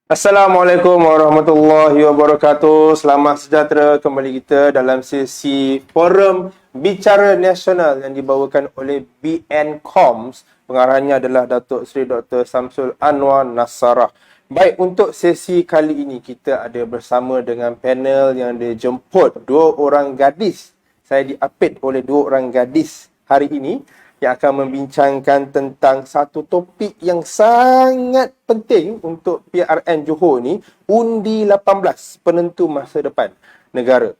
Assalamualaikum warahmatullahi wabarakatuh. Selamat sejahtera kembali kita dalam sesi Forum Bicara Nasional yang dibawakan oleh BN Comms. Pengarahnya adalah Datuk Seri Dr. Samsul Anwar Nasarah. Baik, untuk sesi kali ini kita ada bersama dengan panel yang dijemput dua orang gadis. Saya diapit oleh dua orang gadis hari ini yang akan membincangkan tentang satu topik yang sangat penting untuk PRN Johor ni, undi 18 penentu masa depan negara.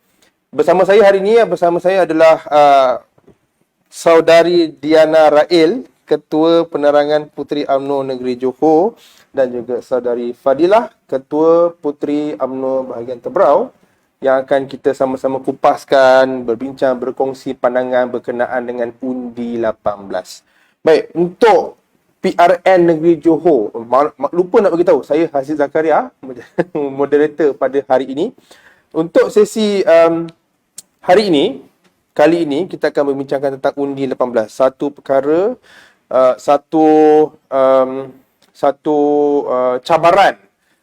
Bersama saya hari ini adalah saudari Diana Rail, Ketua Penerangan Puteri UMNO Negeri Johor, dan juga saudari Fadilah, Ketua Puteri UMNO Bahagian Tebrau, yang akan kita sama-sama kupaskan, berbincang, berkongsi pandangan berkenaan dengan undi 18. Baik, untuk PRN Negeri Johor, lupa nak beritahu, saya Haziq Zakaria, moderator pada hari ini. Untuk sesi hari ini, kali ini kita akan membincangkan tentang undi 18. Satu perkara, cabaran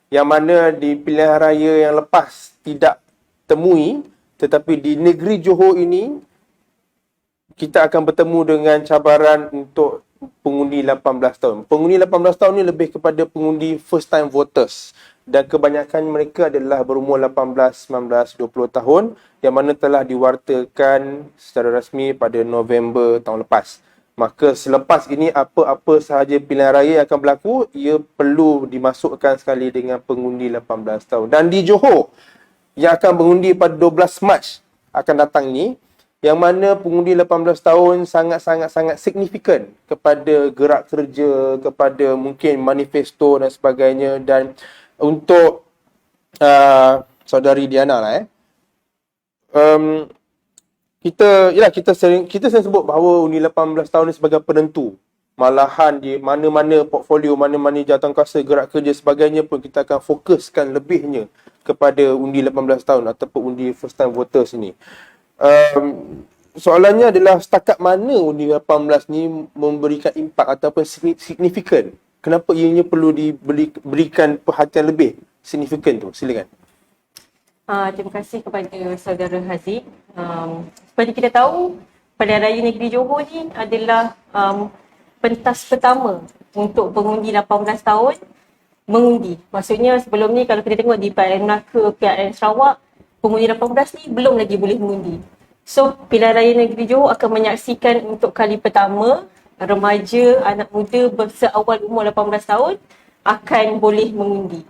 yang mana di pilihan raya yang lepas tidak temui, tetapi di negeri Johor ini kita akan bertemu dengan cabaran untuk pengundi 18 tahun. Pengundi 18 tahun ni lebih kepada pengundi first time voters, dan kebanyakan mereka adalah berumur 18, 19, 20 tahun yang mana telah diwartakan secara rasmi pada November tahun lepas. Maka selepas ini apa-apa sahaja pilihan raya yang akan berlaku, ia perlu dimasukkan sekali dengan pengundi 18 tahun. Dan di Johor yang akan mengundi pada 12 Mac akan datang ini, yang mana pengundi 18 tahun sangat-sangat signifikan kepada gerak kerja, kepada mungkin manifesto dan sebagainya. Dan untuk saudari Diana lah, kita sering sebut bahawa undi 18 tahun ni sebagai penentu. Malahan di mana-mana portfolio, mana-mana jawatankuasa, gerak kerja sebagainya pun kita akan fokuskan lebihnya kepada undi 18 tahun ataupun undi first time voters ini. Soalannya adalah setakat mana undi 18 ni memberikan impak ataupun signifikan? Kenapa ianya perlu diberikan perhatian lebih signifikan tu? Silakan. Terima kasih kepada saudara Haziq. Seperti kita tahu, Pilihan Raya Negeri Johor ni adalah pentas pertama untuk pengundi 18 tahun mengundi. Maksudnya sebelum ni kalau kita tengok di PRN Melaka, PRN Sarawak, pengundi 18 ni belum lagi boleh mengundi. So, Pilihan Raya Negeri Johor akan menyaksikan untuk kali pertama remaja, anak muda seawal umur 18 tahun akan boleh mengundi.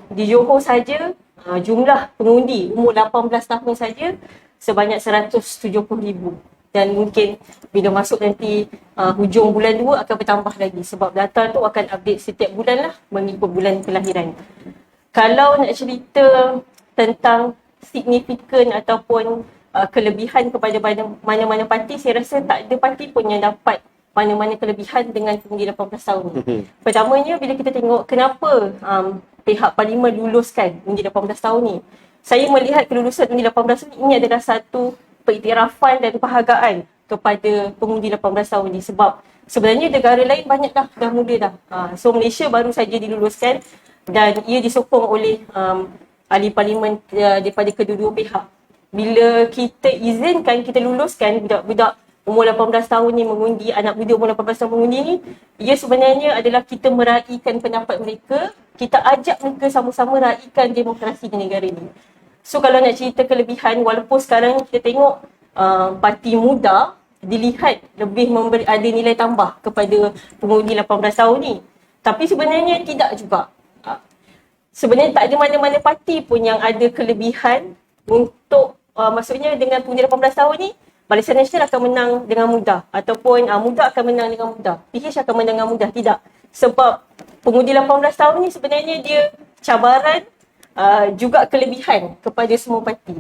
Di Johor saja, jumlah pengundi umur 18 tahun saja sebanyak 170,000. Dan mungkin bila masuk nanti hujung bulan 2 akan bertambah lagi, sebab data tu akan update setiap bulan lah mengikut bulan kelahiran. Kalau nak cerita tentang signifikan ataupun kelebihan kepada mana-mana parti, saya rasa tak ada parti pun yang dapat mana-mana kelebihan dengan pengundi 18 tahun ni. Pertamanya, bila kita tengok kenapa pihak parlimen luluskan undi 18 tahun ni, saya melihat kelulusan undi 18 ini adalah satu pengiktirafan dan penghargaan kepada pengundi 18 tahun ni, sebab sebenarnya negara lain banyak dah mula dah. So Malaysia baru saja diluluskan dan ia disokong oleh ahli parlimen daripada kedua-dua pihak. Bila kita izinkan, kita luluskan budak-budak umur 18 tahun ni mengundi, anak muda umur 18 tahun mengundi ni, ia sebenarnya adalah kita meraihkan pendapat mereka, kita ajak mereka sama-sama raikan demokrasi di negara ni. So kalau nak cerita kelebihan, walaupun sekarang kita tengok parti muda dilihat lebih ada nilai tambah kepada pengundi 18 tahun ni, tapi sebenarnya tidak juga. Sebenarnya tak ada mana-mana parti pun yang ada kelebihan untuk maksudnya dengan pengundi 18 tahun ni Barisan Nasional akan menang dengan mudah, ataupun muda akan menang dengan mudah, PH akan menang dengan mudah. Tidak, sebab pengundi 18 tahun ni sebenarnya dia cabaran, juga kelebihan kepada semua parti.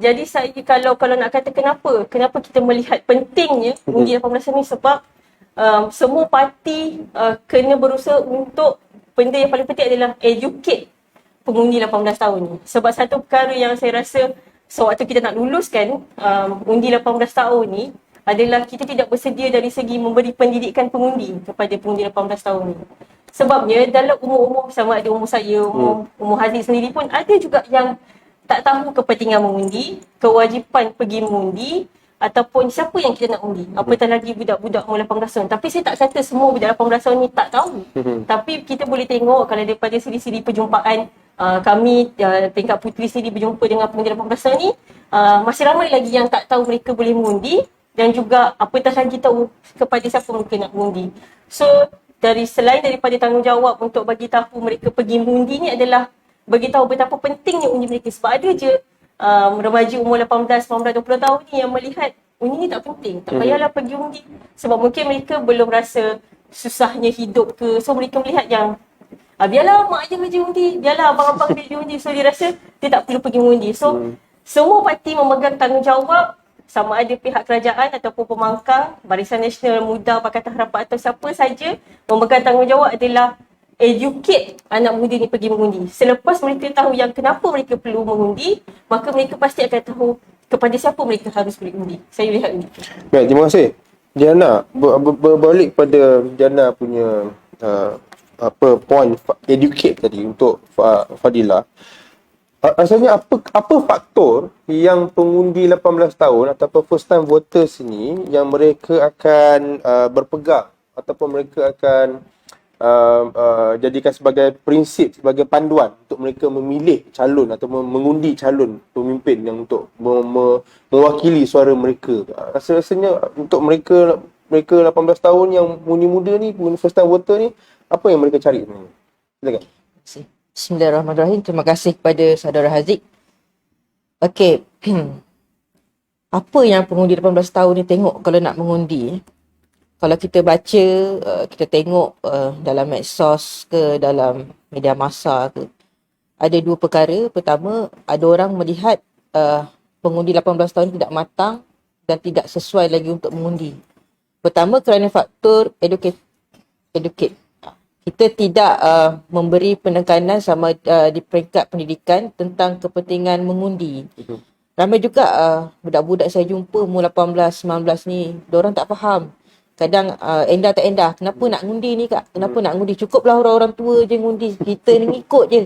Jadi saya kalau nak kata kenapa kita melihat pentingnya undi 18 tahun ni, sebab semua parti kena berusaha untuk, benda yang paling penting adalah educate pengundi 18 tahun ni. Sebab satu perkara yang saya rasa sewaktu kita nak luluskan undi 18 tahun ni, adalah kita tidak bersedia dari segi memberi pendidikan pengundi kepada pengundi 18 tahun ni. Sebabnya dalam umur-umur sama ada umur saya, umur Haziq sendiri pun ada juga yang tak tahu kepentingan mengundi, kewajipan pergi mengundi ataupun siapa yang kita nak undi. Apatah lagi budak-budak umur 18 tahun. Tapi saya tak kata semua budak 18 tahun ni tak tahu. Tapi kita boleh tengok kalau daripada siri-siri perjumpaan kami tingkat puteri sendiri berjumpa dengan pengundi 18 tahun ni, masih ramai lagi yang tak tahu mereka boleh mengundi dan juga apatah lagi tahu kepada siapa mereka nak mengundi. So selain daripada tanggungjawab untuk bagi tahu mereka pergi mengundi ni adalah bagi tahu betapa pentingnya undi mereka. Sebab ada je remaja umur 18, 19, 20 tahun ni yang melihat undi ni tak penting. Tak payahlah pergi undi. Sebab mungkin mereka belum rasa susahnya hidup ke. So mereka melihat yang biarlah mak ayah kerja undi, biarlah abang-abang kerja undi. So dia rasa dia tak perlu pergi mengundi. So semua parti memegang tanggungjawab, sama ada pihak kerajaan ataupun pemangkang, Barisan Nasional Muda, Pakatan Harapan atau siapa saja memegang tanggungjawab adalah educate anak muda ni pergi mengundi. Selepas mereka tahu yang kenapa mereka perlu mengundi, maka mereka pasti akan tahu kepada siapa mereka harus pergi undi. Saya lihat begitu. Baik, terima kasih. Jana, berbalik pada Jana punya point educate tadi untuk Fadila. Asalnya apa faktor yang pengundi 18 tahun ataupun first time voters ni yang mereka akan berpegang ataupun mereka akan jadikan sebagai prinsip, sebagai panduan untuk mereka memilih calon atau mengundi calon pemimpin yang untuk mewakili suara mereka. Rasanya untuk mereka 18 tahun yang muda ni, first time voter ni, apa yang mereka cari sebenarnya? Silakan. Bismillahirrahmanirrahim. Terima kasih kepada saudara Haziq. Okey. Apa yang pengundi 18 tahun ni tengok kalau nak mengundi? Kalau kita baca, kita tengok dalam medsos ke, dalam media massa ke, ada dua perkara. Pertama, ada orang melihat pengundi 18 tahun tidak matang dan tidak sesuai lagi untuk mengundi. Pertama, kerana faktor educate. Kita tidak memberi penekanan sama di peringkat pendidikan tentang kepentingan mengundi. Ramai juga budak-budak saya jumpa umur 18, 19 ni, diorang tak faham. Kadang endah tak endah. Kenapa nak ngundi ni kak? Kenapa nak ngundi? Cukuplah orang-orang tua je ngundi. Kita ni ikut je.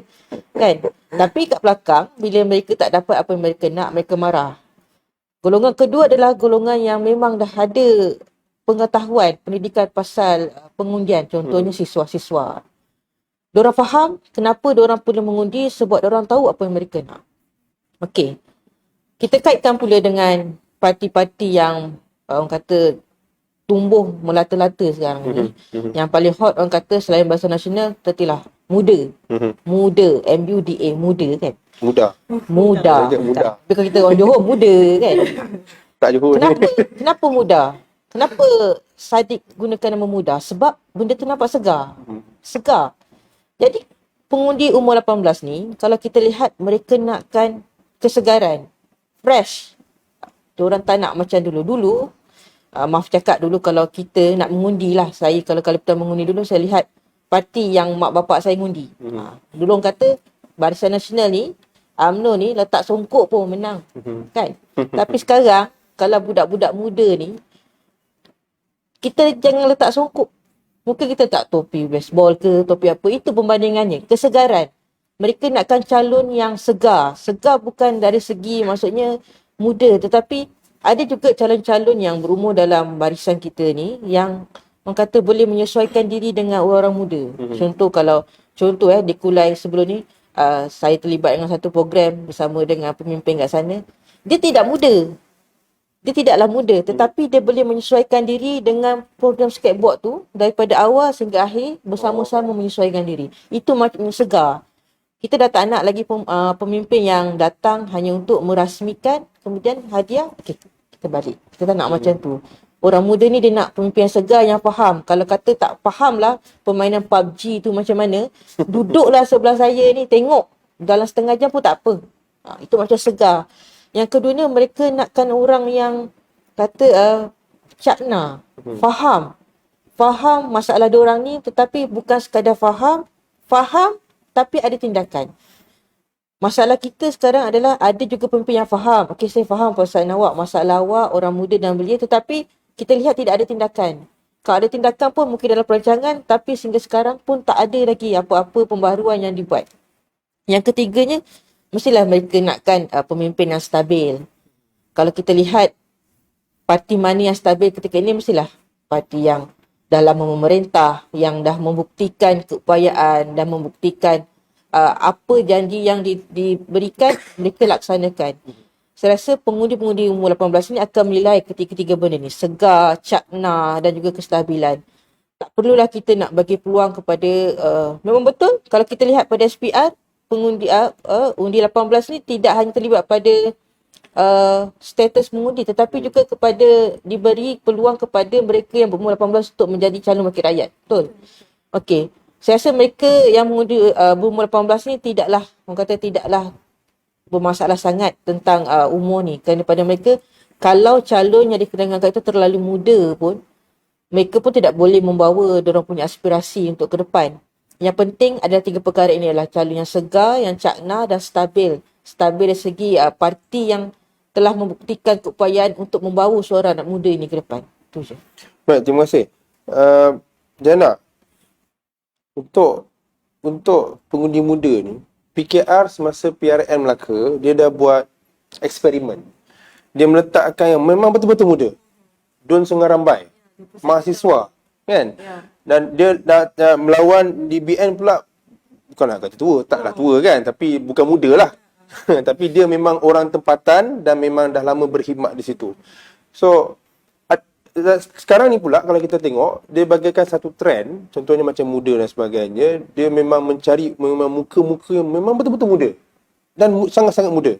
Kan? Tapi kat belakang, bila mereka tak dapat apa yang mereka nak, mereka marah. Golongan kedua adalah golongan yang memang dah ada pengetahuan, pendidikan pasal pengundian. Contohnya siswa-siswa. Diorang faham kenapa diorang perlu mengundi sebab diorang tahu apa yang mereka nak. Okey. Kita kaitkan pula dengan parti-parti yang orang kata tumbuh melata-lata sekarang ni. Yang paling hot orang kata selain Barisan Nasional, tertilah muda. Muda, MUDA, muda kan? Muda. Tapi kalau kita orang Johor, muda kan? Tak Johor. Kenapa muda? Kenapa Sadiq gunakan nama muda? Sebab benda tu nampak segar. Segar. Jadi pengundi umur 18 ni, kalau kita lihat mereka nakkan kesegaran. Fresh. Diorang tak nak macam dulu-dulu. Maaf cakap dulu kalau kita nak mengundi lah. Saya kalau pertama mengundi dulu, saya lihat parti yang mak bapak saya mengundi. Dulu orang kata Barisan Nasional ni, UMNO ni letak songkok pun menang. Kan? Tapi sekarang, kalau budak-budak muda ni, kita jangan letak songkok. Mungkin kita tak topi baseball ke, topi apa. Itu perbandingannya. Kesegaran. Mereka nakkan calon yang segar. Segar bukan dari segi maksudnya muda. Tetapi ada juga calon-calon yang berumur dalam barisan kita ni yang orang kata boleh menyesuaikan diri dengan orang muda. Contoh di Kulai sebelum ni, saya terlibat dengan satu program bersama dengan pemimpin kat sana. Dia tidak muda. Dia tidaklah muda, tetapi dia boleh menyesuaikan diri dengan program skateboard tu daripada awal sehingga akhir bersama-sama menyesuaikan diri. Itu macam segar. Kita dah tak nak lagi pemimpin yang datang hanya untuk merasmikan, kemudian hadiah, okey, kita balik. Kita tak nak macam tu. Orang muda ni dia nak pemimpin yang segar, yang faham. Kalau kata tak faham lah permainan PUBG tu macam mana, duduklah sebelah saya ni, tengok. Dalam setengah jam pun tak apa. Itu macam segar. Yang keduanya, mereka nakkan orang yang kata cakna, faham masalah diorang ni, tetapi bukan sekadar faham tapi ada tindakan. Masalah kita sekarang adalah ada juga pemimpin yang faham. Okey, saya faham perasaan awak, masalah awak, orang muda dan belia, tetapi kita lihat tidak ada tindakan. Kalau ada tindakan pun mungkin dalam perancangan, tapi sehingga sekarang pun tak ada lagi apa-apa pembaharuan yang dibuat. Yang ketiganya, mestilah mereka nakkan pemimpin yang stabil. Kalau kita lihat parti mana yang stabil ketika ini, mestilah parti yang dah lama memerintah, yang dah membuktikan keupayaan dan membuktikan apa janji yang diberikan, mereka laksanakan. Saya rasa pengundi-pengundi umur 18 ni akan menilai ketiga-tiga benda ni. Segar, cakna dan juga kestabilan. Tak perlulah kita nak bagi peluang kepada, memang betul kalau kita lihat pada SPR, pengundi undi 18 ni tidak hanya terlibat pada status mengundi, tetapi juga kepada diberi peluang kepada mereka yang berumur 18 untuk menjadi calon wakil rakyat. Betul? Okey. Saya rasa mereka yang mengundi berumur 18 ni tidaklah bermasalah sangat tentang umur ni. Kerana pada mereka, kalau calon yang dikenangkan itu terlalu muda pun, mereka pun tidak boleh membawa diorang punya aspirasi untuk ke depan. Yang penting adalah tiga perkara ini adalah calon yang segar, yang cakna dan stabil. Stabil dari segi parti yang telah membuktikan keupayaan untuk membawa suara anak muda ini ke depan. Itu je. Baik, terima kasih. Jana, untuk pengundi muda ni, PKR semasa PRN Melaka, dia dah buat eksperimen. Dia meletakkan yang memang betul-betul muda. Dun Sungai Rambai, mahasiswa, kan? Dan dia dah melawan DBN pula, bukan nak kata tua, taklah tua kan, tapi bukan muda lah. Tapi dia memang orang tempatan dan memang dah lama berkhidmat di situ. So, sekarang ni pula kalau kita tengok, dia bagaikan satu trend, contohnya macam muda dan sebagainya, dia memang mencari memang muka-muka yang memang betul-betul muda dan sangat-sangat muda.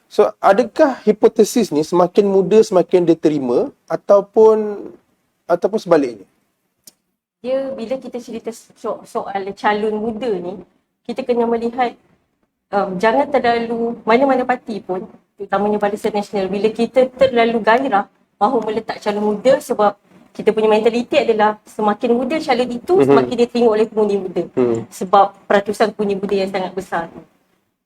So, adakah hipotesis ni semakin muda semakin diterima ataupun sebaliknya? Dia bila kita cerita soal calon muda ni, kita kena melihat jangan terlalu mana-mana parti pun, terutamanya Barisan Nasional, bila kita terlalu gairah mahu meletak calon muda, sebab kita punya mentaliti adalah semakin muda calon itu, semakin diterima oleh pengundi muda. Sebab peratusan pengundi muda yang sangat besar.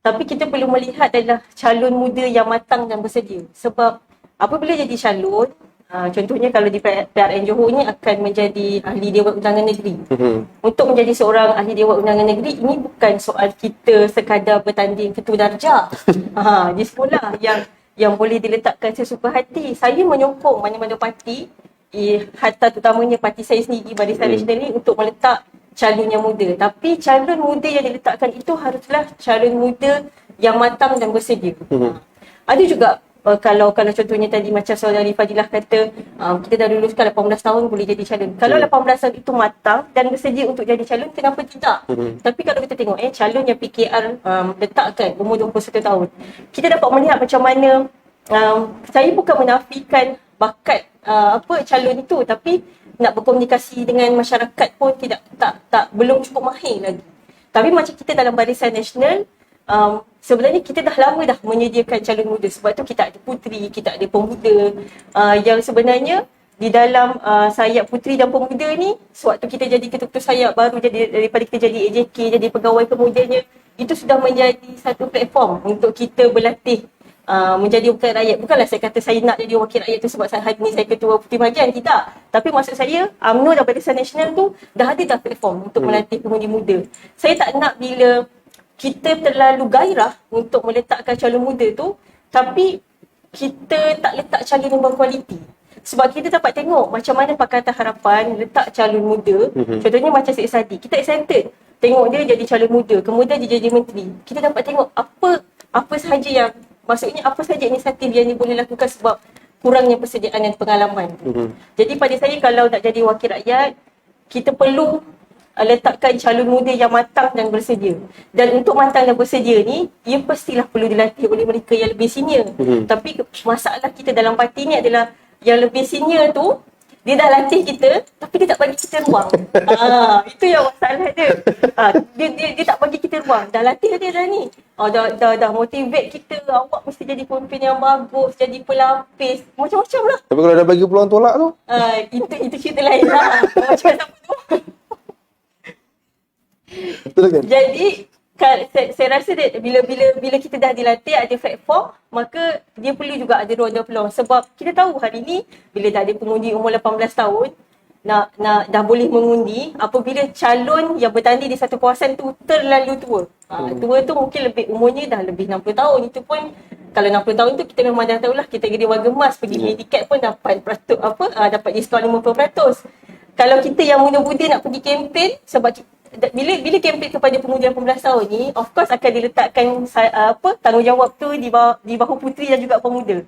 Tapi kita perlu melihat adalah calon muda yang matang dan bersedia. Sebab apabila jadi calon, contohnya kalau di PRN Johor ni akan menjadi ahli Dewan Undangan Negeri. Untuk menjadi seorang ahli Dewan Undangan Negeri, ini bukan soal kita sekadar bertanding ketua darjah di sekolah yang boleh diletakkan sesuka hati. Saya menyokong mana-mana parti, hatta terutamanya parti saya sendiri, Barisan Nasional ni, untuk meletak calon yang muda. Tapi calon muda yang diletakkan itu haruslah calon muda yang matang dan bersedia. Ada juga kalau contohnya tadi macam saudari Fadilah kata, kita dah luluskan 18 tahun boleh jadi calon. Kalau 18 tahun itu matang dan bersedia untuk jadi calon, kenapa tidak? Tapi kalau kita tengok calon yang PKR letakkan umur 21 tahun, kita dapat melihat macam mana, saya bukan menafikan bakat calon itu, tapi nak berkomunikasi dengan masyarakat pun belum cukup mahir lagi. Tapi macam kita dalam Barisan Nasional, sebenarnya kita dah lama dah menyediakan calon muda. Sebab tu kita ada puteri, kita ada pemuda, yang sebenarnya di dalam sayap puteri dan pemuda ni, sewaktu kita jadi ketua-ketua sayap baru, daripada kita jadi AJK, jadi pegawai pemudanya, itu sudah menjadi satu platform untuk kita berlatih menjadi wakil rakyat. Bukanlah saya kata saya nak jadi wakil rakyat tu sebab hari ni saya ketua Puteri Bahagian, tidak. Tapi maksud saya, UMNO dan Barisan Nasional tu dah ada dah platform untuk melatih pengundi muda. Saya tak nak bila kita terlalu gairah untuk meletakkan calon muda tu, tapi kita tak letak calon yang berkualiti. Sebab kita dapat tengok macam mana Pakatan Harapan letak calon muda. Contohnya macam Syed Saddiq, kita excited tengok dia jadi calon muda, kemudian dia jadi menteri. Kita dapat tengok apa sahaja yang, maksudnya apa sahaja inisiatif yang dia boleh lakukan sebab kurangnya persediaan dan pengalaman. Jadi pada saya, kalau nak jadi wakil rakyat, kita perlu letakkan calon muda yang matang dan bersedia. Dan untuk matang dan bersedia ni, ia pastilah perlu dilatih oleh mereka yang lebih senior. Tapi masalah kita dalam parti ni adalah yang lebih senior tu, dia dah latih kita, tapi dia tak bagi kita ruang. Itu yang masalah dia. Dia tak bagi kita ruang. Dah latih dia dah ni. Dah motivate kita. Awak mesti jadi pemimpin yang bagus, jadi pelapis, macam-macam lah. Tapi kalau dah bagi peluang tolak tu? Itu cerita lain lah. Macam apa tu? Betul kan? Jadi Saya rasa bila kita dah dilatih ada platform, maka dia perlu juga ada ruang dan peluang. Sebab kita tahu hari ni bila dah ada pengundi umur 18 tahun nak dah boleh mengundi apabila calon yang bertanding di satu kawasan tu terlalu tua. Tua tu mungkin umurnya dah lebih 60 tahun. Itu pun kalau 60 tahun tu kita memang dah tahulah kategori warga emas, pergi beli tiket pun dapat dapat diskaun 50%. Kalau kita yang muda-muda nak pergi kempen, sebab bila kempen kepada pengundi 18 tahun ni, of course akan diletakkan tanggungjawab tu di bahu puteri dan juga pemuda.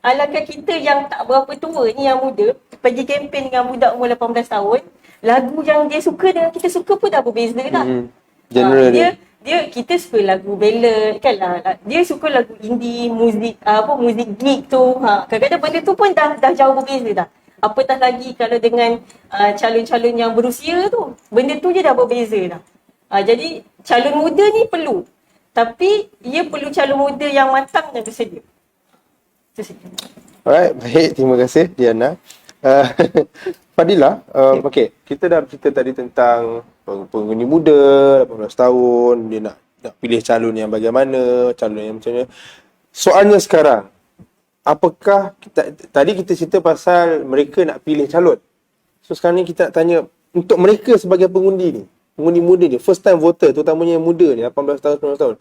Alangkah kita yang tak berapa tua ni, yang muda, pergi kempen dengan budak umur 18 tahun, lagu yang dia suka dengan kita suka pun dah berbeza dah. Genre Kita suka lagu ballad kan lah. Dia suka lagu indie, muzik geek tu. Kadang-kadang benda tu pun dah jauh berbeza dah. Apatah lagi kalau dengan calon-calon yang berusia tu, benda tu je dah berbeza dah. Jadi calon muda ni perlu, tapi ia perlu calon muda yang matang dan bersedia. Itu saja. Alright, baik. Terima kasih Diana. Fadila, okey, kita dah cerita tadi tentang pengundi muda, 18 tahun, dia nak pilih calon yang bagaimana, calon yang macam mana. Soalnya sekarang, apakah tadi kita cerita pasal mereka nak pilih calon. So sekarang ni kita nak tanya untuk mereka sebagai pengundi ni, pengundi muda ni, first time voter, terutamanya yang muda ni, 18 tahun, 19 tahun.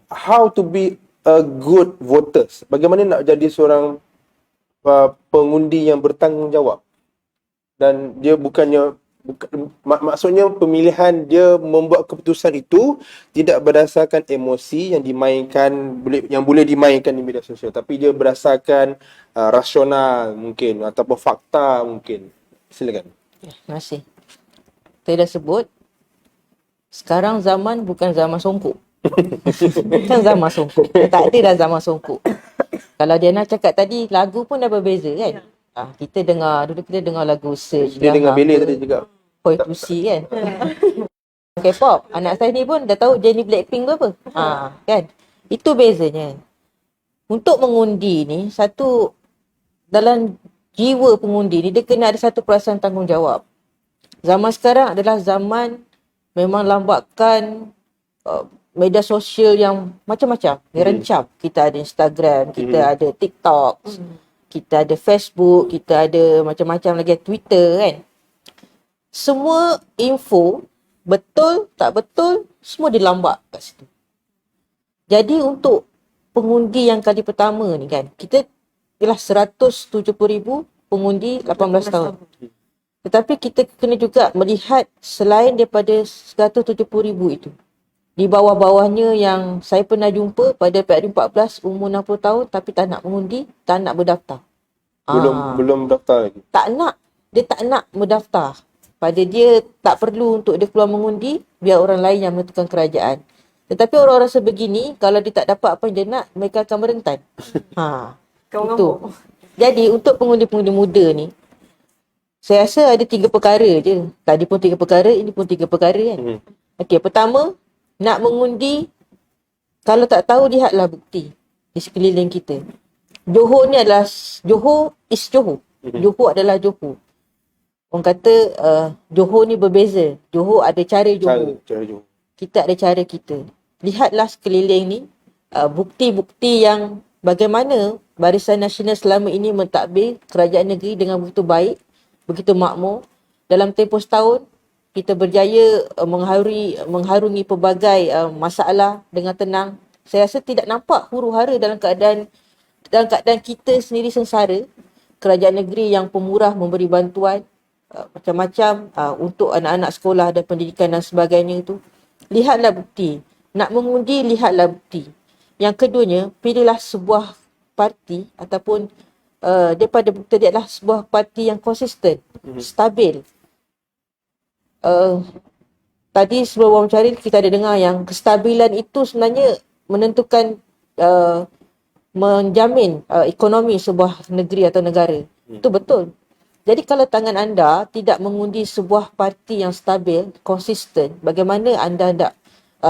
How to be a good voters? Bagaimana nak jadi seorang pengundi yang bertanggungjawab? Dan dia maksudnya pemilihan dia membuat keputusan itu tidak berdasarkan emosi yang boleh dimainkan di media sosial, tapi dia berdasarkan rasional mungkin ataupun fakta mungkin. Silakan. Terima kasih. Saya dah sebut, sekarang zaman bukan zaman songkok. Bukan zaman songkok. Tak ada dah zaman songkok. Kalau Diana cakap tadi, lagu pun dah berbeza kan? Kita dengar lagu Search. Dia dengar Bele tadi juga. Poetusi kan? K-pop. Anak saya ni pun dah tahu Jennie Blackpink tu apa. Kan? Itu bezanya. Untuk mengundi ni, satu dalam jiwa pengundi ni, dia kena ada satu perasaan tanggungjawab. Zaman sekarang adalah zaman memang lambakan media sosial yang macam-macam, rencap. Kita ada Instagram, kita ada TikTok, kita ada Facebook, kita ada macam-macam lagi, Twitter kan. Semua info, betul, tak betul, semua dilambak kat situ. Jadi untuk pengundi yang kali pertama ni kan, kita ialah 170,000 pengundi 18 tahun. Tetapi kita kena juga melihat selain daripada 170,000 itu, di bawah-bawahnya yang saya pernah jumpa pada PRD14 umur 60 tahun tapi tak nak mengundi, tak nak berdaftar. Belum daftar lagi. Dia tak nak berdaftar. Pada dia tak perlu untuk dia keluar mengundi, biar orang lain yang menentukan kerajaan. Tetapi orang-orang sebegini, kalau dia tak dapat apa yang dia nak, mereka akan merentan. Itu. Jadi untuk pengundi-pengundi muda ni, saya rasa ada 3 perkara je. Tadi pun 3 perkara, ini pun 3 perkara kan. Okey, pertama, nak mengundi, kalau tak tahu, lihatlah bukti di sekeliling kita. Johor is Johor. Johor adalah Johor. Orang kata Johor ni berbeza. Johor ada cara Johor. Kita ada cara kita. Lihatlah sekeliling ni bukti-bukti yang bagaimana Barisan Nasional selama ini mentadbir kerajaan negeri dengan begitu baik, begitu makmur. Dalam tempoh setahun, kita berjaya mengharungi pelbagai masalah dengan tenang. Saya rasa tidak nampak huru-hara dalam keadaan kita sendiri sengsara. Kerajaan negeri yang pemurah memberi bantuan macam-macam untuk anak-anak sekolah dan pendidikan dan sebagainya itu. Lihatlah bukti. Nak mengundi, lihatlah bukti. Yang keduanya, pilihlah sebuah parti ataupun daripada bukti dia adalah sebuah parti yang konsisten, stabil. Tadi sebelum wawancara kita ada dengar yang kestabilan itu sebenarnya menentukan menjamin ekonomi sebuah negeri atau negara. Itu betul. Jadi kalau tangan anda tidak mengundi sebuah parti yang stabil, konsisten, bagaimana anda hendak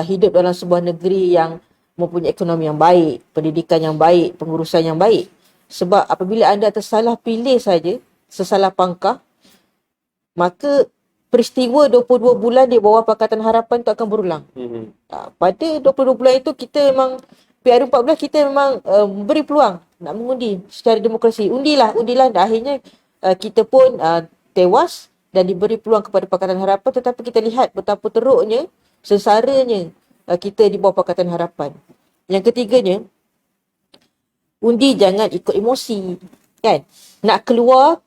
hidup dalam sebuah negeri yang mempunyai ekonomi yang baik, pendidikan yang baik, pengurusan yang baik? Sebab apabila anda tersalah pilih saja, sesalah pangkah, maka peristiwa 22 bulan di bawah Pakatan Harapan tu akan berulang. Pada 22 bulan itu kita memang PR14 kita memang beri peluang nak mengundi secara demokrasi. Undilah dan akhirnya kita pun tewas dan diberi peluang kepada Pakatan Harapan, tetapi kita lihat betapa teruknya, sesaranya kita di bawah Pakatan Harapan. Yang ketiganya, undi jangan ikut emosi, kan? Nak keluar,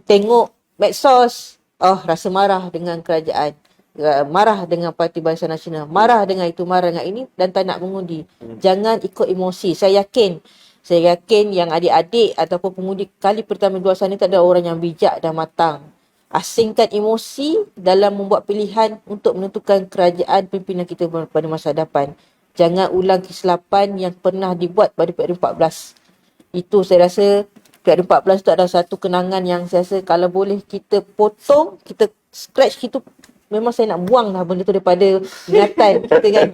tengok medsos, rasa marah dengan kerajaan, marah dengan Parti Barisan Nasional, marah dengan itu, marah dengan ini dan tak nak mengundi. Jangan ikut emosi. Saya yakin yang adik-adik ataupun pengundi kali pertama di luar sana tak ada orang yang bijak dan matang. Asingkan emosi dalam membuat pilihan untuk menentukan kerajaan pimpinan kita pada masa hadapan. Jangan ulang kesilapan yang pernah dibuat pada PR14. Itu saya rasa PR14 tu adalah satu kenangan yang saya rasa kalau boleh kita potong, kita scratch gitu, memang saya nak buang lah benda tu daripada ingatan kita kan.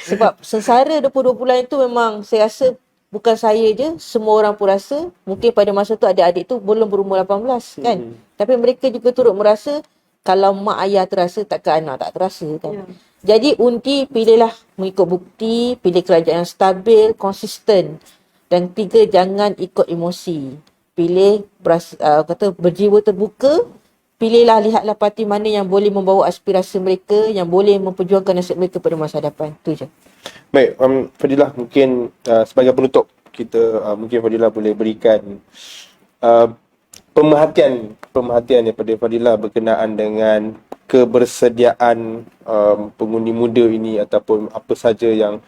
Sebab sengsara 22 bulan itu memang saya rasa bukan saya je, semua orang pun rasa. Mungkin pada masa tu adik-adik tu belum berumur 18 kan. Tapi mereka juga turut merasa kalau mak ayah terasa takkan anak tak terasa kan. Jadi undi pilihlah mengikut bukti, pilih kerajaan yang stabil, konsisten. Dan 3, jangan ikut emosi. Pilih berjiwa terbuka. Pilihlah, lihatlah parti mana yang boleh membawa aspirasi mereka, yang boleh memperjuangkan nasib mereka pada masa hadapan. Itu je. Baik, Fadilah, mungkin sebagai penutup kita, mungkin Fadilah boleh berikan pemerhatian daripada Fadilah berkenaan dengan kebersediaan pengundi muda ini ataupun apa saja yang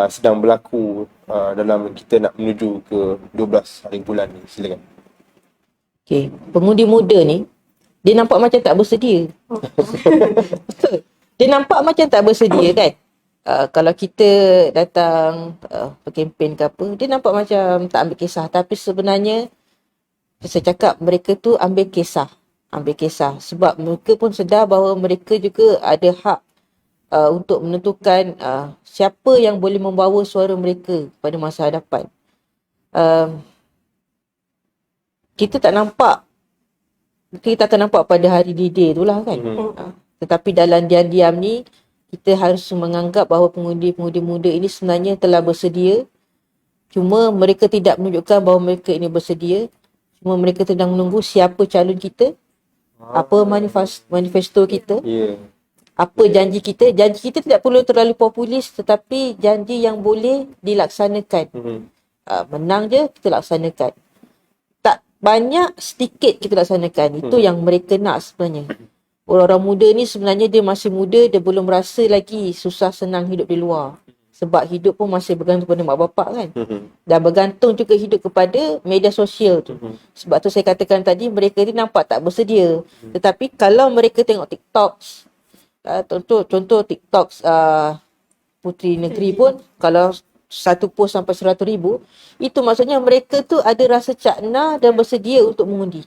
sedang berlaku dalam kita nak menuju ke 12 hari bulan ni. Silakan. Okey, pengundi muda ni dia nampak macam tak bersedia. Betul. Dia nampak macam tak bersedia kan. Kalau kita datang berkempen ke apa, dia nampak macam tak ambil kisah. Tapi sebenarnya saya cakap mereka tu ambil kisah. Sebab mereka pun sedar bahawa mereka juga ada hak untuk menentukan siapa yang boleh membawa suara mereka pada masa hadapan. Kita tak nampak, kita akan nampak pada hari D-Day tu lah kan. Tetapi dalam diam-diam ni, kita harus menganggap bahawa pengundi-pengundi muda ini sebenarnya telah bersedia. Cuma mereka tidak menunjukkan bahawa mereka ini bersedia. Cuma mereka sedang menunggu siapa calon kita, apa manifesto kita, apa janji kita. Janji kita tidak perlu terlalu populis, tetapi janji yang boleh dilaksanakan. Menang je kita laksanakan. Tak banyak, sedikit kita laksanakan. Itu yang mereka nak sebenarnya. Orang-orang muda ni sebenarnya dia masih muda, dia belum rasa lagi susah senang hidup di luar. Sebab hidup pun masih bergantung pada mak bapak kan. Dan bergantung juga hidup kepada media sosial tu. Sebab tu saya katakan tadi, mereka ni nampak tak bersedia. Tetapi kalau mereka tengok TikTok, contoh TikTok Puteri Negeri pun, kalau satu post sampai 100,000, itu maksudnya mereka tu ada rasa cakna dan bersedia untuk mengundi.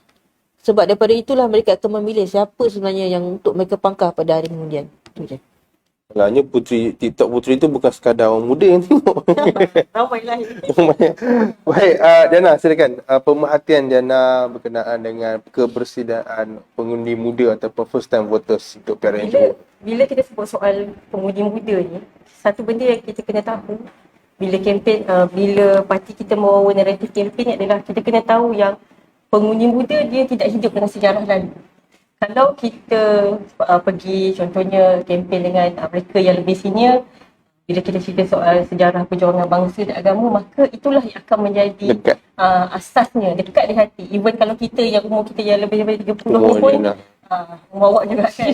Sebab daripada itulah mereka akan memilih siapa sebenarnya yang untuk mereka pangkah pada hari kemudian. Itu je. Malangnya TikTok Puteri tu bukan sekadar orang muda yang tengok. Ramailah. Baik, Diana silakan. Pemerhatian Diana berkenaan dengan kebersediaan pengundi muda ataupun first time voters untuk PRN Johor. Bila kita sebut soal pengundi muda ni, satu benda yang kita kena tahu bila kempen, bila parti kita membawa naratif kempen ni adalah kita kena tahu yang pengundi muda dia tidak hidup dengan sejarah lalu. Kalau kita pergi contohnya kempen dengan mereka yang lebih senior, bila kita cerita soal sejarah perjuangan bangsa dan agama, maka itulah yang akan menjadi asasnya, dekat di hati. Even kalau kita yang umur kita yang lebih daripada 30 pun awak juga kan.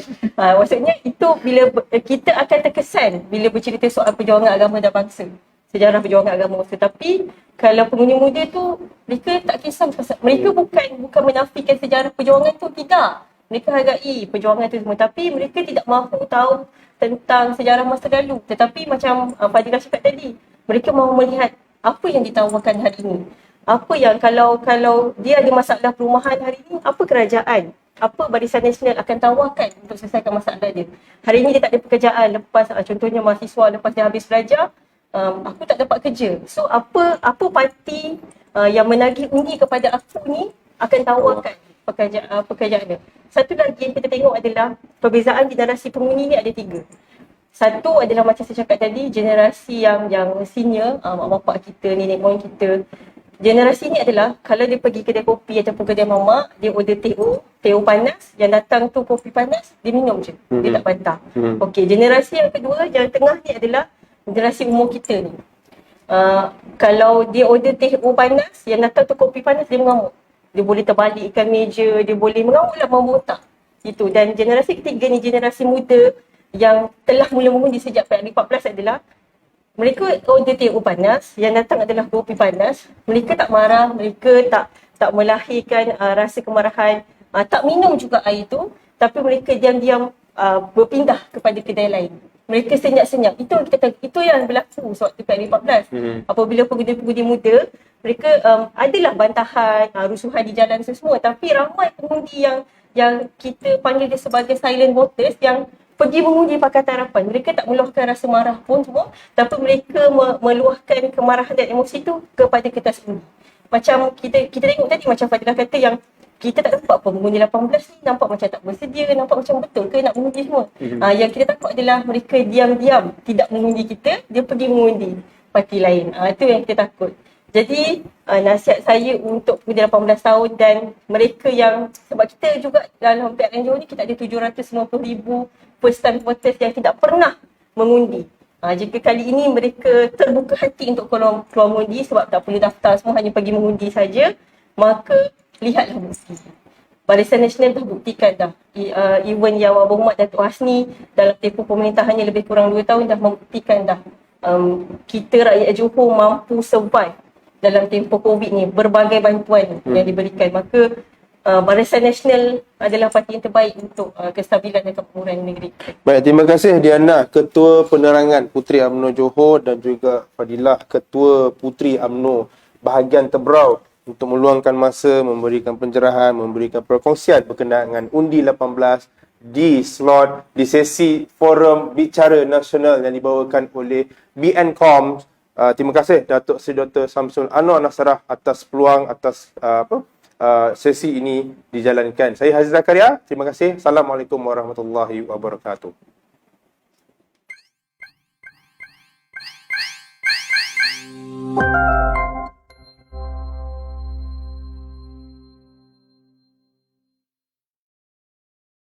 Maksudnya itu bila kita akan terkesan bila bercerita soal perjuangan agama dan bangsa, sejarah perjuangan agama bangsa. Tapi kalau pengundi muda tu mereka tak kisah, mereka bukan menafikan sejarah perjuangan tu, tidak. Mereka hargai perjuangan tu semua, tapi mereka tidak mahu tahu tentang sejarah masa lalu. Tetapi macam Fadilah cakap tadi, mereka mahu melihat apa yang ditawarkan hari ini. Apa yang kalau dia ada masalah perumahan hari ini, apa kerajaan, apa Barisan Nasional akan tawarkan untuk selesaikan masalah dia. Hari ini dia tak ada pekerjaan lepas, contohnya mahasiswa lepas dia habis belajar, aku tak dapat kerja. So apa parti yang menagih undi kepada aku ni akan tawarkan. pekerjaan dia. Satu lagi yang kita tengok adalah perbezaan generasi pengundi ni ada 3. Satu adalah macam saya cakap tadi, generasi yang senior, mak bapak kita, nenek moyang kita. Generasi ni adalah kalau dia pergi kedai kopi ataupun kedai mamak, dia order teh panas, yang datang tu kopi panas, dia minum je. Dia tak bantah. Okey, generasi yang kedua, yang tengah ni adalah generasi umur kita ni. Kalau dia order teh panas, yang datang tu kopi panas, dia mengamuk. Dia boleh terbalikkan meja, dia boleh mengamuk lah, membontak. Itu. Dan generasi ketiga ni, generasi muda yang telah mula mengundi sejak PRD14 adalah mereka order teh panas, yang datang adalah kopi panas. Mereka tak marah, mereka tak melahirkan rasa kemarahan, tak minum juga air tu, tapi mereka diam-diam berpindah kepada kedai lain. Mereka senyap-senyap. Itu yang berlaku sewaktu PRD14. Apabila pengundi-pengundi muda, mereka adalah bantahan, rusuhan di jalan semua, tapi ramai pengundi yang kita panggil dia sebagai silent voters yang pergi mengundi Pakatan Harapan. Mereka tak meluahkan rasa marah pun semua, tapi mereka meluahkan kemarahan dan emosi tu kepada kertas undi. Macam kita tengok tadi, macam Fadilah kata yang kita tak nampak pun mengundi 18 ni, nampak macam tak bersedia, nampak macam betul ke nak mengundi semua. Yang kita takut adalah mereka diam-diam tidak mengundi kita, dia pergi mengundi parti lain. Itu yang kita takut. Jadi nasihat saya untuk pengundi 18 tahun dan mereka yang, sebab kita juga dalam PRN Johor ni kita ada 750,000 first time voters yang tidak pernah mengundi. Jika kali ini mereka terbuka hati untuk keluar mengundi sebab tak perlu daftar, semua hanya pergi mengundi saja, maka lihatlah bukti. Barisan Nasional dah buktikan dah. Even Yang Berhormat Datuk Hasni dalam tempoh pemerintahannya lebih kurang 2 tahun dah membuktikan dah kita rakyat Johor mampu survive dalam tempoh COVID ni, berbagai bantuan yang diberikan. Maka Barisan Nasional adalah parti yang terbaik untuk kestabilan dan kemakmuran negeri. Baik, terima kasih Diana, Ketua Penerangan Puteri UMNO Johor, dan juga Fadilah, Ketua Puteri UMNO bahagian Tebrau, untuk meluangkan masa, memberikan pencerahan, memberikan perkongsian berkenaan dengan Undi 18 di slot di sesi Forum Bicara Nasional yang dibawakan oleh BNCOM. Terima kasih Datuk Seri Dr. Samsul Anwar Nasrah atas peluang, atas sesi ini dijalankan. Saya Haziz Zakaria, terima kasih. Assalamualaikum warahmatullahi wabarakatuh.